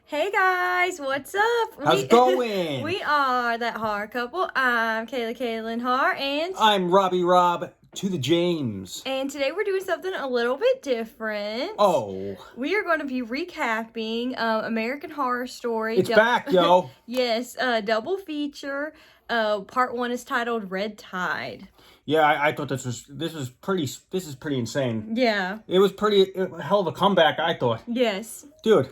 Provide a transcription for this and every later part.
Hey guys, what's up? How's it going? We are That Horror Couple. I'm Kayla Kaylin Har, and I'm Robbie Rob to the James. and today we're doing something a little bit different. Oh. We are going to be recapping American Horror Story. It's back, yo. Yes, double feature. Part 1 is titled Red Tide. Yeah, I thought this is pretty insane. Yeah. It was a hell of a comeback, I thought. Yes. Dude,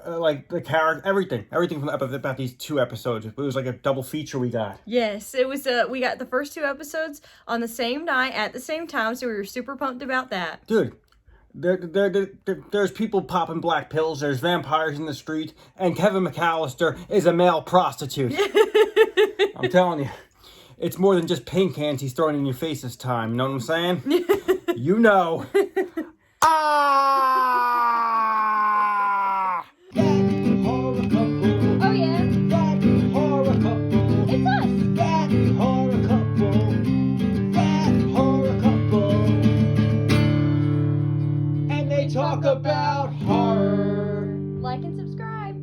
like the character, everything from about these 2 episodes. It was like a double feature we got. Yes, it was. We got the first 2 episodes on the same night at the same time, so we were super pumped about that. Dude, there's people popping black pills. There's vampires in the street, and Kevin McAllister is a male prostitute. I'm telling you, it's more than just paint cans he's throwing in your face this time. You know what I'm saying? You know. Ah! That horror couple. Oh yeah, That horror couple. it's us. That horror couple. That horror couple. And they talk about horror. Like and subscribe.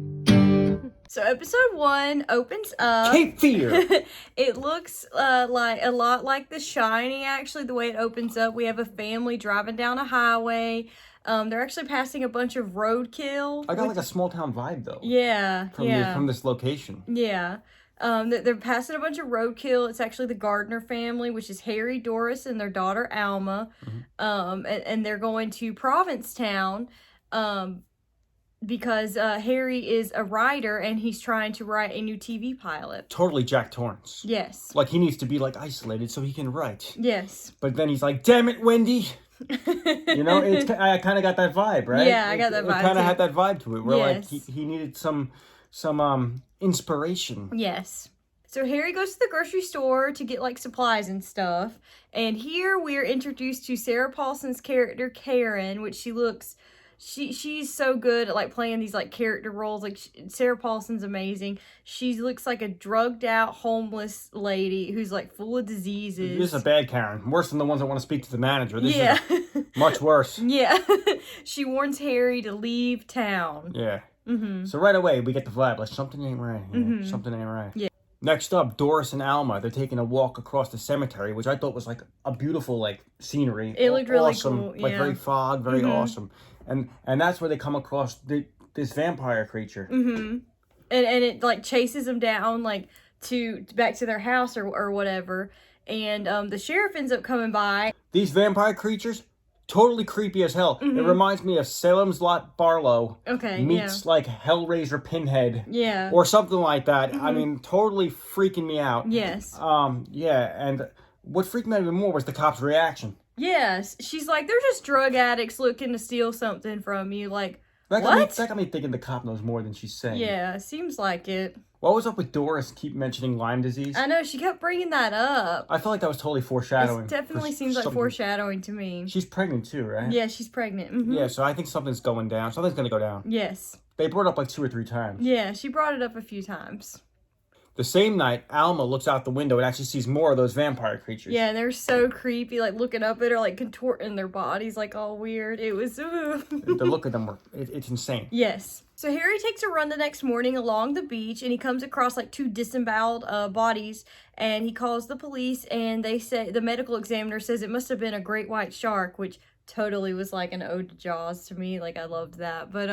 So episode 1 opens up. Cape Fear. It looks like a lot like The Shining. Actually, the way it opens up, we have a family driving down a highway. They're actually passing a bunch of roadkill. I got like a small town vibe though. Yeah, From this location. yeah. They're passing a bunch of roadkill. It's actually the Gardner family, which is Harry, Doris, and their daughter Alma. And they're going to Provincetown. Because Harry is a writer and he's trying to write a new TV pilot. Totally Jack Torrance. Yes. Like he needs to be like isolated so he can write. Yes. But then he's like, "Damn it, Wendy." You know, I kind of got that vibe, right? Yeah, I got that vibe, It kind too. of had that vibe to it. Where Yes. like he needed some inspiration. Yes. So Harry goes to the grocery store to get like supplies and stuff. And here we're introduced to Sarah Paulson's character Karen, which she's so good at like playing these like character roles. Like Sarah Paulson's amazing. She looks like a drugged out homeless lady who's like full of diseases. This is a bad Karen, worse than the ones that want to speak to the manager. This Yeah. is much worse. Yeah. She warns Harry to leave town. Yeah. Mm-hmm. So right away we get the vibe like something ain't right. Here. Something ain't right. Yeah. Next up, Doris and Alma. They're taking a walk across the cemetery, which I thought was like a beautiful like scenery. It looked really awesome. cool, Like yeah. very fog, very awesome. And that's where they come across this vampire creature. Mm-hmm. And it like chases them down like to back to their house or whatever. And the sheriff ends up coming by. These vampire creatures, totally creepy as hell. It reminds me of Salem's Lot Barlow Okay, meets like Hellraiser Pinhead. Yeah. Or something like that. I mean, totally freaking me out. Yes. Yeah, and what freaked me out even more was the cop's reaction. Yes. She's like, they're just drug addicts looking to steal something from you. Like, That what? got me thinking the cop knows more than she's saying. Yeah, seems like it. What was up with Doris keep mentioning Lyme disease? I know, she kept bringing that up. I felt like that was totally foreshadowing. It definitely for seems like something. foreshadowing to me. She's pregnant too, right? Yeah, she's pregnant. Mhm. Yeah, so I think something's going down. Something's going to go down. Yes. They brought it up like 2 or 3 times. Yeah, she brought it up a few times. The same night, Alma looks out the window and actually sees more of those vampire creatures. Yeah, and they're so creepy, like looking up at her, like contorting their bodies, like all weird. It was, ooh. The look of them, it's insane. Yes. So Harry takes a run the next morning along the beach, and he comes across like 2 disemboweled bodies, and he calls the police, and they say, the medical examiner says it must have been a great white shark, which totally was like an ode to Jaws to me. Like, I loved that. But,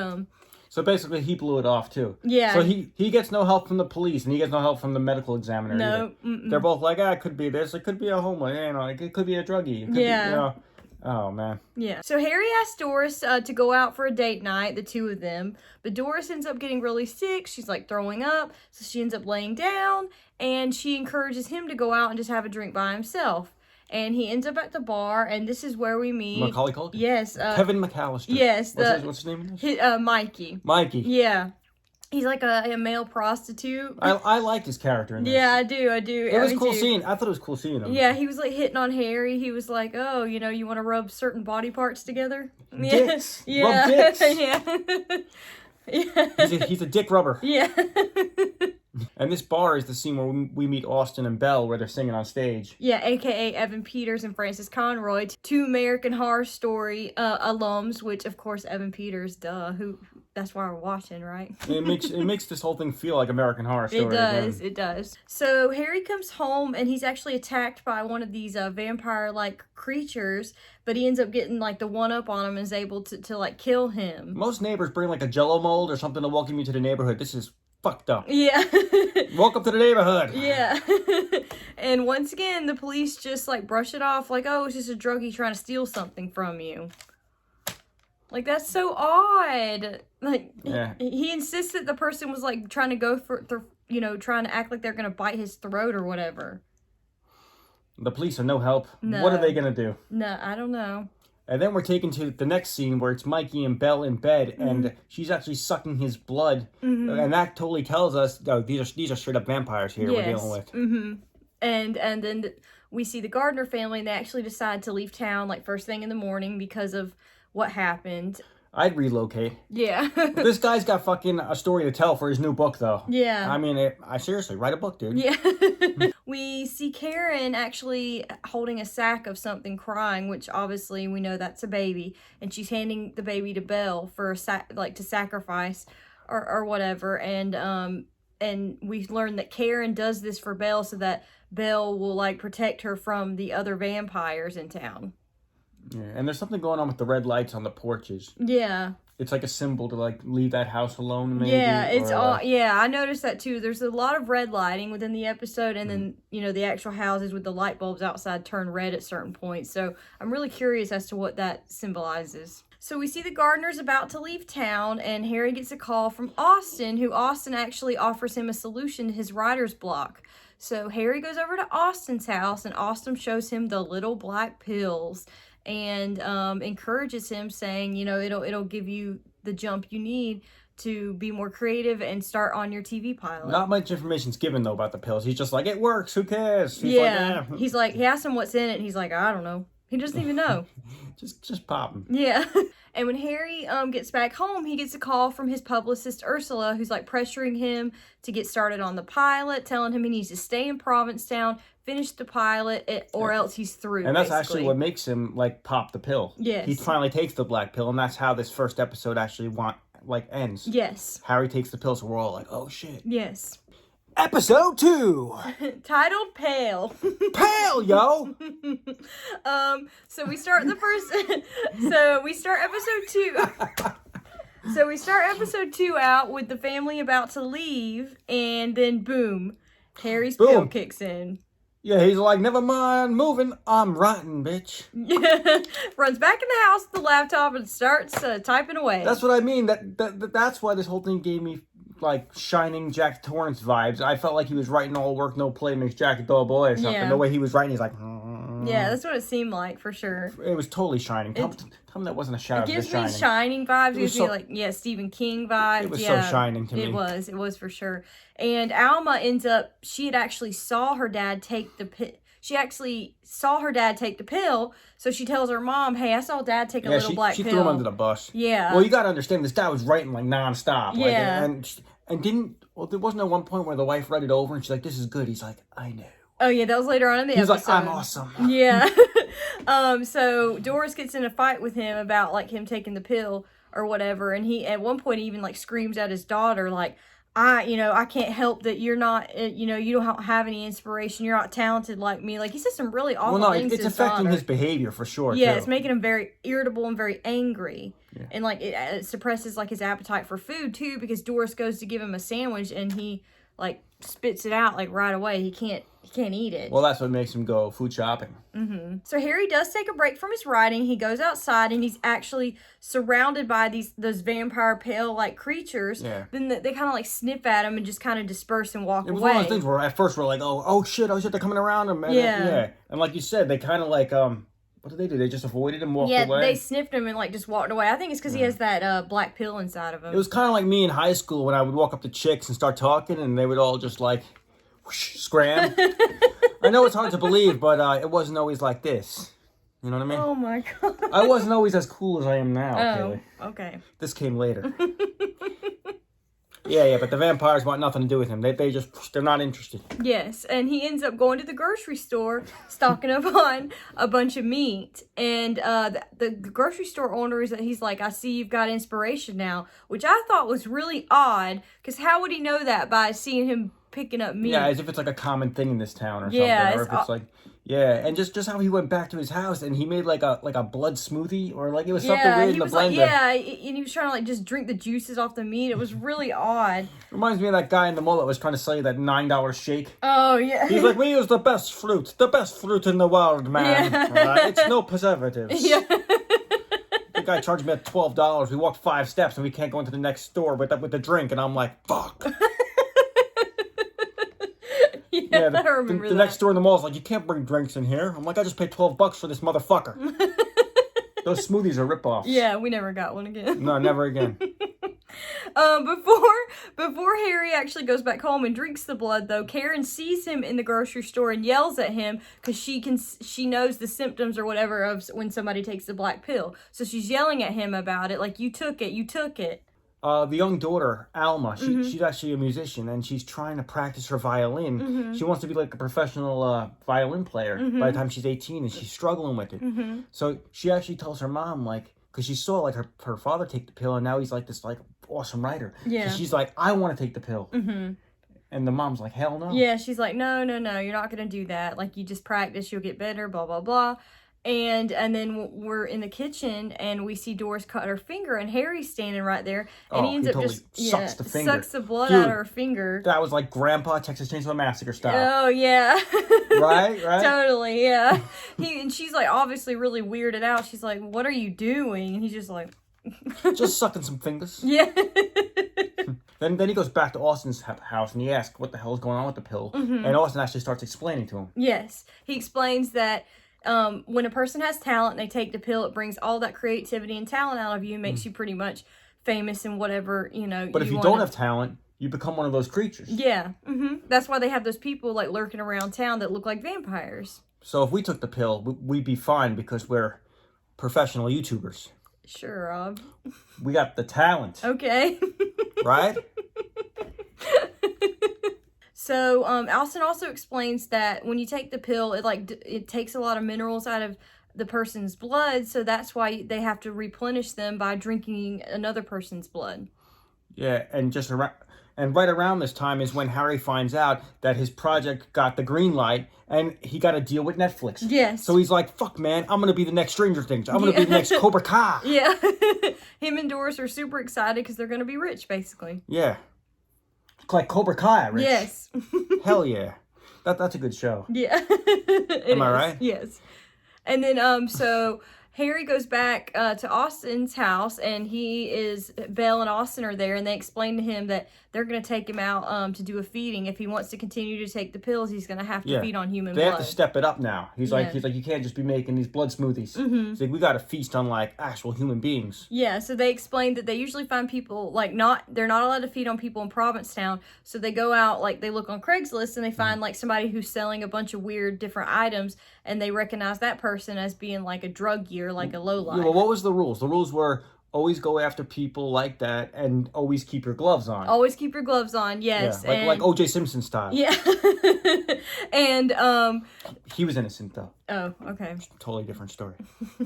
So basically, he blew it off too. Yeah. So he gets no help from the police, and he gets no help from the medical examiner. No. Either. They're both like, it could be this, it could be a homeless, it could be a druggie. It could Yeah. Be, you know. Oh man. Yeah. So Harry asks Doris to go out for a date night, the 2 of them. But Doris ends up getting really sick. She's like throwing up. So she ends up laying down. And she encourages him to go out and just have a drink by himself. And he ends up at the bar. And this is where we meet. Macaulay Culkin? Yes. Kevin McAllister. Yes. What's his name? Mikey. Mikey. Yeah. He's like a male prostitute. I liked his character in this. Yeah, I do. It was cool seeing. I thought it was cool seeing him. Yeah, he was like hitting on Harry. He was like, "Oh, you know, you want to rub certain body parts together?" Dicks. Yeah, Rub dicks. yeah, yeah. He's a dick rubber. Yeah. And this bar is the scene where we meet Austin and Belle, where they're singing on stage. Yeah, aka Evan Peters and Francis Conroy, 2 American Horror Story alums, which of course Evan Peters, duh, who that's why we're watching, right? It makes this whole thing feel like American Horror Story. It does. Again. It does. So Harry comes home and he's actually attacked by one of these vampire-like creatures, but he ends up getting like the one up on him and is able to like kill him. Most neighbors bring like a Jello mold or something to welcome you to the neighborhood. This is fucked up. Yeah. Welcome to the neighborhood. Yeah. And once again, the police just like brush it off like, oh, it's just a druggie trying to steal something from you. Like, that's so odd. Like, Yeah. he insists that the person was like trying to go for, trying to act like they're going to bite his throat or whatever. The police are no help. No. What are they going to do? No, I don't know. And then we're taken to the next scene where it's Mikey and Belle in bed, and she's actually sucking his blood, and that totally tells us, oh, these are straight up vampires here we're dealing with. Mm-hmm. And then we see the Gardner family, and they actually decide to leave town like first thing in the morning because of what happened. I'd relocate. Yeah. This guy's got fucking a story to tell for his new book, though. Yeah. I mean, I seriously, write a book, dude. Yeah. We see Karen actually holding a sack of something crying, which obviously we know that's a baby. And she's handing the baby to Belle for to sacrifice or whatever. And we learn that Karen does this for Belle so that Belle will like protect her from the other vampires in town. Yeah, and there's something going on with the red lights on the porches. Yeah. It's like a symbol to like leave that house alone, maybe. Yeah, it's all. Yeah, I noticed that too. There's a lot of red lighting within the episode, and then the actual houses with the light bulbs outside turn red at certain points. So I'm really curious as to what that symbolizes. So we see the Gardners about to leave town, and Harry gets a call from Austin, who Austin actually offers him a solution to his writer's block. So Harry goes over to Austin's house, and Austin shows him the little black pills. And encourages him, saying, it'll give you the jump you need to be more creative and start on your TV pilot. Not much information's given, though, about the pills. He's just like, it works, who cares? He's He's like, he asked him what's in it, and he's like, I don't know. He doesn't even know. just pop him. Yeah. And when Harry gets back home, he gets a call from his publicist, Ursula, who's like pressuring him to get started on the pilot, telling him he needs to stay in Provincetown, finish the pilot, or else he's through. And that's basically actually what makes him like pop the pill. Yes. He finally takes the black pill, and that's how this first episode actually ends. Yes. Harry takes the pill, so we're all like, oh shit. Yes. Episode 2! Titled Pale. Pale, yo! So we start episode 2. So we start episode 2 out with the family about to leave, and then boom, Harry's pill kicks in. Yeah, he's like, never mind, moving, I'm writing, bitch. Yeah, runs back in the house with the laptop and starts typing away. That's what I mean. That's why this whole thing gave me like Shining Jack Torrance vibes. I felt like he was writing all work, no play makes Jack a dull boy or something. Yeah. The way he was writing, he's like... Yeah, that's what it seemed like, for sure. It was totally Shining. Tell me that wasn't a shadow of The It gives Shining. me Shining vibes. It gives so, me, like, Stephen King vibes. It was so Shining to me. It was for sure. And Alma ends up, she had actually saw her dad take the pill. She actually saw her dad take the pill, so she tells her mom, hey, I saw dad take a little black pill. She threw him under the bus. Yeah. Well, you got to understand, this guy was writing, like, nonstop. Yeah. And there wasn't at one point where the wife read it over and she's like, this is good. He's like, I know. Oh, yeah, that was later on in the episode. He's like, I'm awesome. Yeah. So Doris gets in a fight with him about, like, him taking the pill or whatever, and he, at one point, even, like, screams at his daughter, like, I can't help that you're not, you don't have any inspiration. You're not talented like me. Like, he says some really awful things to his daughter. It's affecting his behavior for sure, Yeah, too. it's making him very irritable and very angry. Yeah. And, like, it suppresses, like, his appetite for food, too, because Doris goes to give him a sandwich, and he, like, spits it out, like, right away. He can't eat it. Well, that's what makes him go food shopping. Mm-hmm. So Harry does take a break from his writing. He goes outside, and he's actually surrounded by those vampire pale like creatures. Yeah. Then they kind of like sniff at him and just kind of disperse and walk away. It was one of those things where at first we're like, oh shit, they're coming around him. Yeah. And like you said, they kind of like what did they do? They just avoided him, walked away. Yeah, they sniffed him and like just walked away. I think it's because he has that black pill inside of him. It was kind of like me in high school when I would walk up to chicks and start talking, and they would all just like whoosh, scram. I know it's hard to believe, but it wasn't always like this. You know what I mean? Oh my god. I wasn't always as cool as I am now, Oh, Kaylee. okay. This came later. Yeah, but the vampires want nothing to do with him. They're not interested. Yes, and he ends up going to the grocery store, stocking up on a bunch of meat. And the grocery store owner he's like, I see you've got inspiration now, which I thought was really odd, because how would he know that by seeing him picking up meat? Yeah, as if it's like a common thing in this town or something. Yeah, Or if it's like, yeah, and just how he went back to his house and he made like a blood smoothie, or like it was something weird in the blender. And he was trying to like just drink the juices off the meat. It was really odd. Reminds me of that guy in the mall that was trying to sell you that $9 shake. Oh yeah. He's like, we use the best fruit in the world, man. Yeah. It's no preservatives. Yeah. The guy charged me at $12. We walked 5 steps and we can't go into the next store with the drink, and I'm like, fuck. Yeah, I remember the next store in the mall is like, you can't bring drinks in here. I'm like, I just paid $12 for this motherfucker. Those smoothies are ripoffs. Yeah, we never got one again. No, never again. Before Harry actually goes back home and drinks the blood, though, Karen sees him in the grocery store and yells at him because she knows the symptoms or whatever of when somebody takes the black pill. So she's yelling at him about it, like, you took it. The young daughter, Alma, she's actually a musician, and she's trying to practice her violin. She wants to be like a professional violin player by the time she's 18, and she's struggling with it. So she actually tells her mom, like, because she saw like her father take the pill, and now he's like this like awesome writer. Yeah. So she's like, I want to take the pill. And the mom's like, hell no. Yeah, she's like, no, you're not going to do that. Like, you just practice, you'll get better, blah, blah, blah. And then we're in the kitchen and we see Doris cut her finger, and Harry's standing right there, and he ends up totally sucks the finger. Sucks the blood out of her finger. That was like Grandpa Texas Chainsaw Massacre style. Oh yeah. Right? Totally, yeah. And she's like obviously really weirded out. She's like, "What are you doing?" And he's just like just sucking some fingers. Yeah. Then he goes back to Austin's house and he asks what the hell is going on with the pill. And Austin actually starts explaining to him. Yes. He explains that when a person has talent and they take the pill, it brings all that creativity and talent out of you and makes you pretty much famous in whatever, But if you don't have talent, you become one of those creatures. Yeah. That's why they have those people like lurking around town that look like vampires. So if we took the pill, we'd be fine because we're professional YouTubers. Sure, Rob. We got the talent. Okay. Right? So, Alston also explains that when you take the pill, it takes a lot of minerals out of the person's blood, so that's why they have to replenish them by drinking another person's blood. Yeah, and right around this time is when Harry finds out that his project got the green light and he got a deal with Netflix. Yes. So he's like, fuck, man, I'm going to be the next Stranger Things. I'm going to be the next Cobra Kai. Yeah. Him and Doris are super excited because they're going to be rich, basically. Yeah. Like Cobra Kai, Rich. Yes. Hell yeah. That's a good show. Yeah. Am I right? Yes. And then, so Harry goes back to Austin's house, and Belle and Austin are there, and they explain to him that they're going to take him out to do a feeding. If he wants to continue to take the pills, he's going to have to feed on human blood. They have to step it up now. He's like, you can't just be making these blood smoothies. He's like, we got to feast on like actual human beings. Yeah, so they explained that they usually find people they're not allowed to feed on people in Provincetown. So they go out, like they look on Craigslist and they find like somebody who's selling a bunch of weird different items, and they recognize that person as being like a drug gear, like a lowlife. Yeah, well, what was the rules? The rules were always go after people like that and always keep your gloves on. Always keep your gloves on, yes. Yeah, like O.J. Simpson style. Yeah. And he was innocent though. Oh, okay. Totally different story.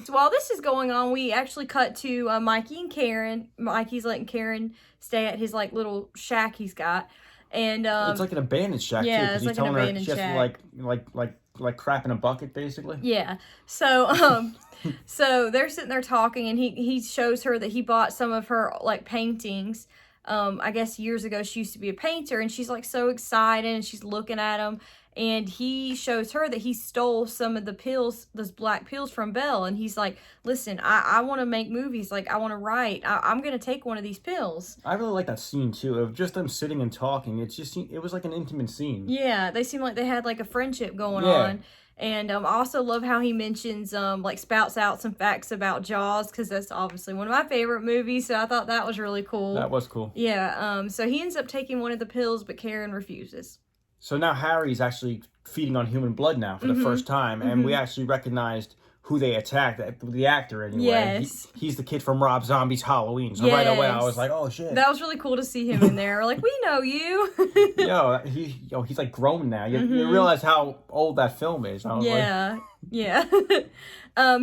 So while this is going on, we actually cut to Mikey and Karen. Mikey's letting Karen stay at his like little shack he's got. And it's like an abandoned shack too. Yeah, it's like an abandoned shack. She has to like crap in a bucket basically. Yeah. So so they're sitting there talking, and he shows her that he bought some of her like paintings. I guess years ago she used to be a painter, and she's like so excited, and she's looking at them, and he shows her that he stole some of the pills, those black pills from Belle, and he's like, listen, I want to make movies, like I want to write, I'm gonna take one of these pills. I really like that scene too, of just them sitting and talking. It was like an intimate scene. Yeah, they seem like they had like a friendship going on. And I also love how he mentions, like, spouts out some facts about Jaws, because that's obviously one of my favorite movies, so I thought that was really cool. That was cool. Yeah, so he ends up taking one of the pills, but Karen refuses. So now Harry's actually feeding on human blood now for the first time, and we actually recognized who they attacked, the actor anyway. Yes. He's the kid from Rob Zombie's Halloween. So right away I Yes. was like, oh shit. That was really cool to see him in there. We're like, we know you. He's like grown now. You realize how old that film is. I was Yeah. Yeah.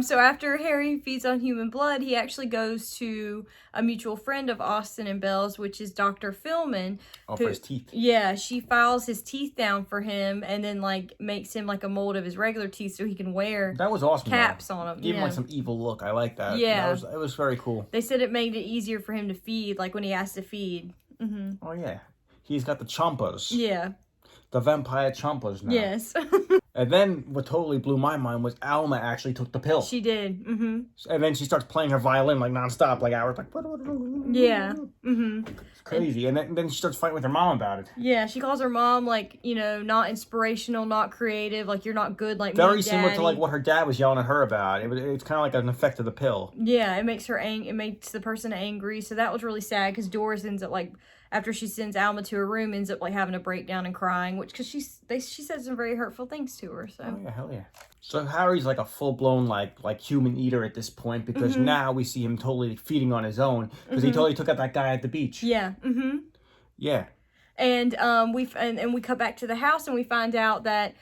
So after Harry feeds on human blood, he actually goes to a mutual friend of Austin and Belle's, which is Dr. Philman. for his teeth. Yeah, she files his teeth down for him and then like makes him like a mold of his regular teeth so he can wear That was awesome. caps on them. Gave him like some evil look. I like that. Yeah. It was very cool. They said it made it easier for him to feed, like when he has to feed. Oh yeah. He's got the chompas. Yeah. The vampire chompas now. Yes. And then what totally blew my mind was Alma actually took the pill. She did. And then she starts playing her violin like nonstop, like hours, like Yeah. It's crazy. And then she starts fighting with her mom about it. Yeah, she calls her mom like, not inspirational, not creative, like you're not good like me, Very similar to Daddy. like what her dad was yelling at her about. It's kind of like an effect of the pill. Yeah, it makes her it makes the person angry. So that was really sad because Doris ends up like after she sends Alma to her room, ends up like having a breakdown and crying, which because she said some very hurtful things to her. So Oh yeah, hell yeah. So Harry's like a full blown like human eater at this point because now we see him totally feeding on his own because he totally took out that guy at the beach. yeah, Yeah. and we cut back to the house and we find out that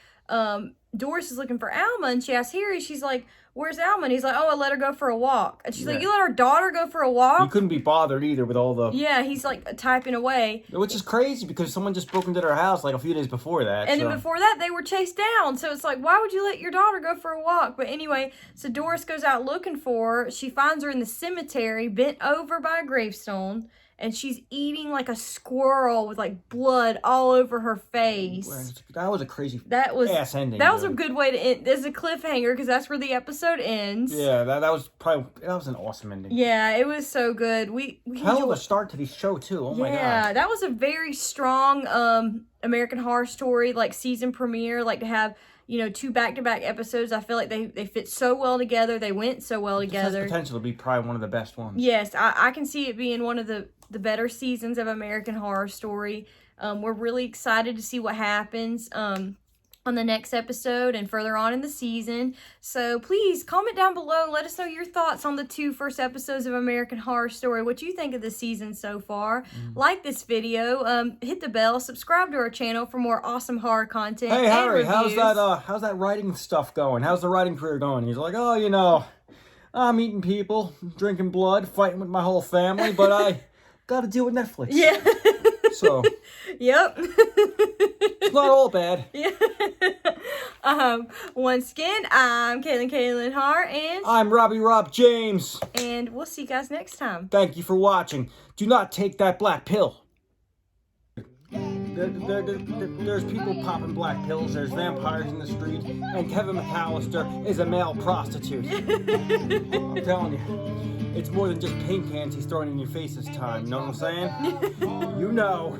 Doris is looking for Alma and she asks Harry, she's like, "Where's Alma?" And he's like, "Oh, I let her go for a walk." And she's like, "You let our daughter go for a walk?" He couldn't be bothered either with all the. Yeah, he's like typing away. Which is crazy because someone just broke into their house like a few days before that. And so. then before that, they were chased down. So it's like, why would you let your daughter go for a walk? But anyway, so Doris goes out looking for her. She finds her in the cemetery, bent over by a gravestone. And she's eating like a squirrel with like blood all over her face. That was a crazy ass ending. That was a good way to end. There's a cliffhanger because that's where the episode ends. Yeah, that was an awesome ending. Yeah, it was so good. We hell of a start to the show too. Oh my god. Yeah, that was a very strong American Horror Story like season premiere. Like to have 2 back-to-back episodes. I feel like they fit so well together. They went so well together. It has potential to be probably one of the best ones. Yes, I can see it being one of the better seasons of American Horror Story. We're really excited to see what happens on the next episode and further on in the season. So please comment down below and let us know your thoughts on the 2 first episodes of American Horror Story. What you think of the season so far. Like this video, hit the bell, subscribe to our channel for more awesome horror content. Hey Harry, and how's reviews. how's that writing stuff going? How's the writing career going? He's like, oh, I'm eating people, drinking blood, fighting with my whole family, but I got to deal with Netflix. Yeah. So. Yep. It's not all bad. Yeah. Once again, I'm Kaylin Hart, and I'm Rob James. And we'll see you guys next time. Thank you for watching. Do not take that black pill. There's people popping black pills, there's vampires in the street, and Kevin McAllister is a male prostitute. I'm telling you, it's more than just paint cans he's throwing in your face this time, you know what I'm saying? You know.